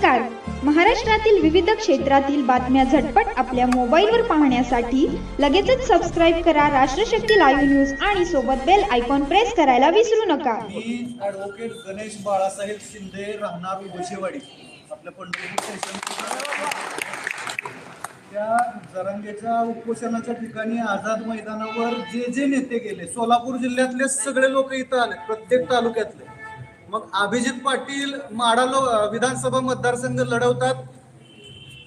नमस्कार. महाराष्ट्रातील विविध क्षेत्रातील बातम्या झटपट आपल्या मोबाईलवर पाहण्यासाठी लगेचच सबस्क्राईब करा राष्ट्रशक्ती लाईव्ह न्यूज आणि सोबत बेल आयकॉन प्रेस करायला विसरू नका. मी ॲडव्होकेट गणेश बाळासाहेब शिंदे, राहणार गोशेवाडी, आपल्या पंढरपूर स्टेशन. त्या जरांगेच्या उपोषणाच्या ठिकाणी आझाद मैदानावर जे नेते गेले, सोलापूर जिल्ह्यातले सगळे लोक इथं आले, प्रत्येक तालुक्यातले. मग अभिजित पाटील माढा विधानसभा मतदारसंघ लढवतात,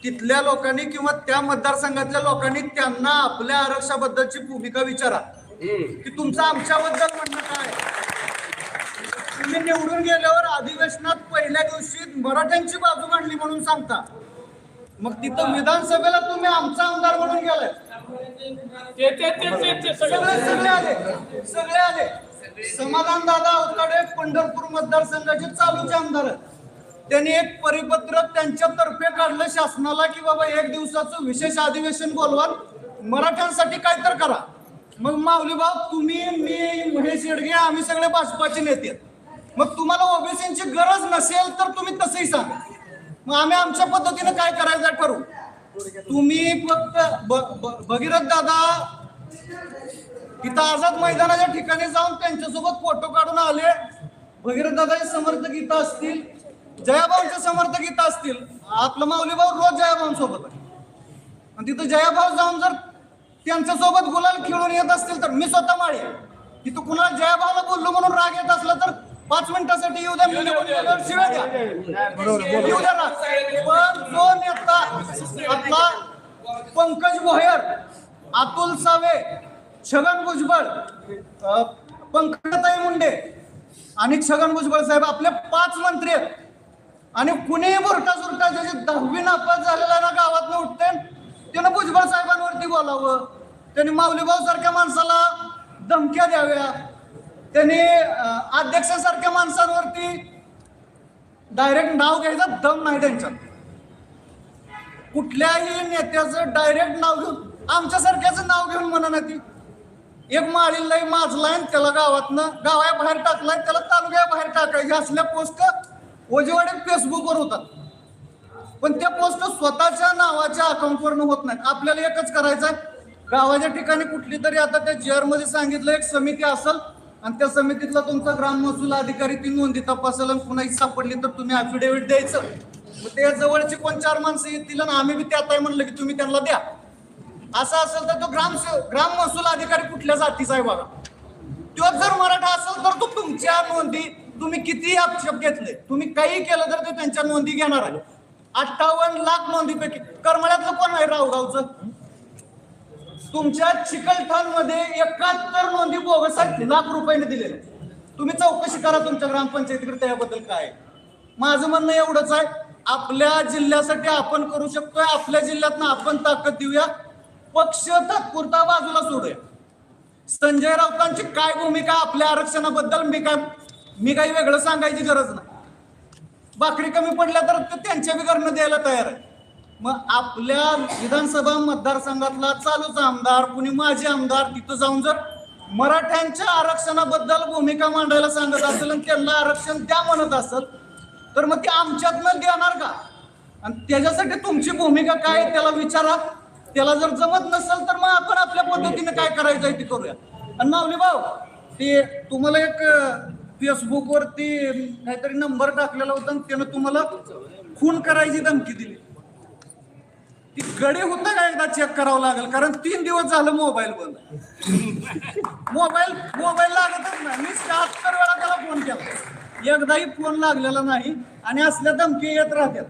तिथल्या लोकांनी किंवा त्या मतदारसंघातल्या लोकांनी त्यांना आपल्या आरक्षणाबद्दलची भूमिका विचारा की तुमचं आमच्याबद्दल म्हणणं काय. तुम्ही निवडून गेल्यावर अधिवेशनात पहिल्या दिवशी मराठ्यांची बाजू मांडली म्हणून सांगता, मग तिथं विधानसभेला तुम्ही आमचा आमदार म्हणून गेलाय. सगळे आले. समाधान दादा अवताडे पंढरपूर मतदारसंघाचे चालूचे आमदार, त्यांनी एक परिपत्रक त्यांच्यातर्फे काढलं शासनाला की बाबा एक दिवसाचं विशेष अधिवेशन बोलवा, मराठ्यांसाठी काय तर करा. मग माऊली भाऊ, तुम्ही, मी, महेश येडगे, आम्ही सगळे भाजपाचे नेते. मग तुम्हाला ओबीसीची गरज नसेल तर तुम्ही तसंही सांगा, मग आम्ही आमच्या पद्धतीने काय करायचं ठरवू. तुम्ही फक्त भगीरथ दादा तिथं आझाद मैदानाच्या ठिकाणी जाऊन त्यांच्यासोबत फोटो काढून आले. भगीरथ दादाचे समर्थक इथं असतील, जयाभाऊंचे समर्थक इथं असतील. आपलं माऊली भाऊ रोज जयाभाऊ सोबत आहे, आणि तिथं जयाभाऊ जाऊन जर त्यांच्या सोबत गुलाल खेळून येत असतील तर मी स्वतः माळे तिथं कुणाला जयाभाऊला बोललो म्हणून राग येत असला तर 5 मिनिटासाठी येऊ द्या, शिवाय द्या, येऊ द्या राग. पण जो नेता आपला पंकज भोयर, अतुल सावे, छगन भुजबळ, पंकजाताई मुंडे आणि छगन भुजबळ साहेब आपले 5 मंत्री आहेत. आणि कुणीही बुरटा सुरटा ज्याची 10वी नापास झालेला ना गावात उठते त्यानं भुजबळ साहेबांवरती बोलावं, त्यांनी माऊलीभाऊ सारख्या माणसाला धमक्या द्याव्या, त्यांनी अध्यक्षासारख्या माणसांवरती डायरेक्ट नाव घ्यायचं दम नाही त्यांच्यात. कुठल्याही नेत्याचं डायरेक्ट नाव घेऊन आमच्यासारख्याचं नाव घेऊन म्हणा ना, ती एक माळीला माजलाय त्याला गावाया बाहेर टाकलाय, त्याला तालुक्या बाहेर टाकायचे असल्या पोस्ट ओजेवाडे फेसबुकवर होतात. पण त्या पोस्ट स्वतःच्या नावाच्या अकाउंटवर होत नाहीत. आपल्याला एकच करायचं आहे, गावाच्या ठिकाणी कुठली तरी आता त्या जीआर मध्ये सांगितलं एक समिती असेल आणि त्या समितीतला तुमचा ग्राम महसूल अधिकारी ती नोंदी तपासेल आणि पुन्हा सापडली तर तुम्ही ऍफिडेव्हिट द्यायचं. मग त्या जवळची 2-4 माणसं येतील आणि आम्ही बी त्यात आहे म्हणलं की तुम्ही त्यांना द्या. असं असेल तर तो ग्राम महसूल अधिकारी कुठल्या जातीचा आहे बघा. तो जर मराठा असेल तर तो तुमच्या नोंदी, तुम्ही किती आक्षेप घेतले, तुम्ही काही केलं तर ते त्यांच्या नोंदी घेणार आहे. 58 लाख नोंदीपैकी करमाळ्यातलं कोण आहे रावगावचं? तुमच्या चिकलठाण मध्ये 71 नोंदी बोगस लाख रुपयाने दिलेले. तुम्ही चौकशी करा तुमच्या ग्रामपंचायतीकडे त्याबद्दल काय. माझं म्हणणं एवढंच आहे, आपल्या जिल्ह्यासाठी आपण करू शकतोय, आपल्या जिल्ह्यातनं आपण ताकद देऊया, पक्ष तात्पुरता बाजूला सोडूया. संजय राऊतांची काय भूमिका आपल्या आरक्षणाबद्दल मी काही वेगळं सांगायची गरज नाही. भाकरी कमी पडल्या तर त्यांच्या बी घरनं द्यायला तयार आहे. मग आपल्या विधानसभा मतदारसंघातला चालूचा आमदार, कुणी माजी आमदार तिथं जाऊन जर मराठ्यांच्या आरक्षणाबद्दल भूमिका मांडायला सांगत असेल आणि त्यांना आरक्षण द्या म्हणत असेल तर मग ते आमच्यातनं देणार का? आणि त्याच्यासाठी तुमची भूमिका काय त्याला विचारा. त्याला जर जमत नसेल तर मग आपण आपल्या पद्धतीने काय करायचं आहे ते करूया. आणि माऊली भाऊ, ते तुम्हाला एक फेसबुकवरती काहीतरी नंबर टाकलेला होता आणि त्यानं तुम्हाला खून करायची धमकी दिली. ती गडी होता का एकदा चेक करावं लागेल, कारण 3 दिवस झालं मोबाईल बंद. मोबाईल लागतच नाही. मी 76 वेळा त्याला फोन केला, एकदाही फोन लागलेला नाही. आणि असल्या धमकी येत राहतात,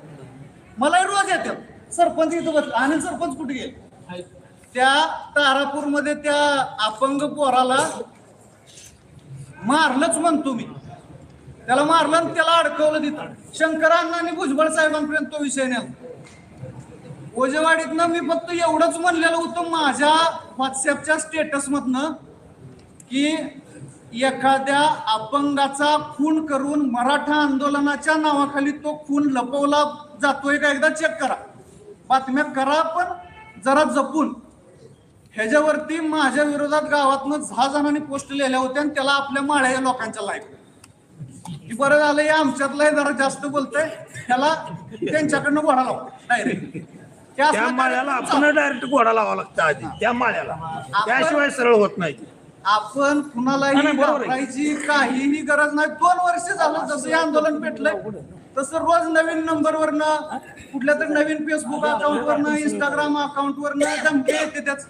मलाही रोज येतात. सरपंच इथं बसला, आणि सरपंच कुठे गेले? त्या तारापूरमध्ये त्या अपंग पोराला मारलंच म्हणतो मी, त्याला मारलं आणि त्याला अडकवलं तिथं. शंकर अण्णांनी भुजबळ साहेबांपर्यंत तो विषय नेला. ओजेवाडीतनं मी फक्त एवढंच म्हणलेलं होतं माझ्या व्हॉट्सअपच्या स्टेटस मधनं की एखाद्या अपंगाचा खून करून मराठा आंदोलनाच्या नावाखाली तो खून लपवला जातोय का एकदा चेक करा, बातम्या करा, पण जरा जपून. ह्याच्यावरती माझ्या विरोधात गावातनं 10 जणांनी पोस्ट लिहिल्या होत्या आणि त्याला आपल्या माळ्या लोकांच्या लाईक बरं झालं हे आमच्यातलं जरा जास्त बोलतंय त्याला त्यांच्याकडनं घोडा लावा डायरेक्ट त्या माळ्याला आपण डायरेक्ट घोडा लावा लागतं आधी त्या माळ्याला, त्याशिवाय सरळ होत नाही. आपण कुणालाही नाही, बरोबर आहे. घाबरायची काहीही गरज नाही. 2 वर्ष झालं जसं हे आंदोलन पेटलंय तसं रोज नवीन नंबरवरनं कुठल्या तरी नवीन फेसबुक अकाउंटवरनं इंस्टाग्राम अकाउंटवरनं धमके येते त्याच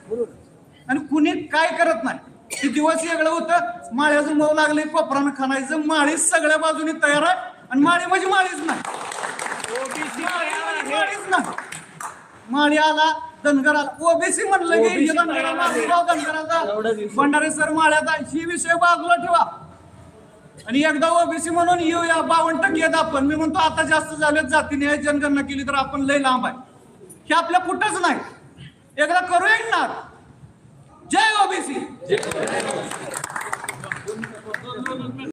आणि कुणी काय करत नाही. ते दिवस वेगळं होतं, माळ्याचं मऊ लागले कोपरानं खाणायचं, माळीच सगळ्या बाजूनी तयार आहे आणि माळी म्हणजे माळीच नाही, माळीच नाही. माळी आला धनगर आला, ओबीसी म्हणलं की धनगराचा भंडारे सर माळ्याचा ही विषय बाजूला ठेवा आणि एकदा ओबीसी म्हणून येऊया. 52% येत आपण. मी म्हणतो आता जास्त झालेत, जातीने जनगणना केली तर आपण लय लांब आहे. हे आपल्या कुठंच नाही. एकदा करूया ना. जय ओबीसी.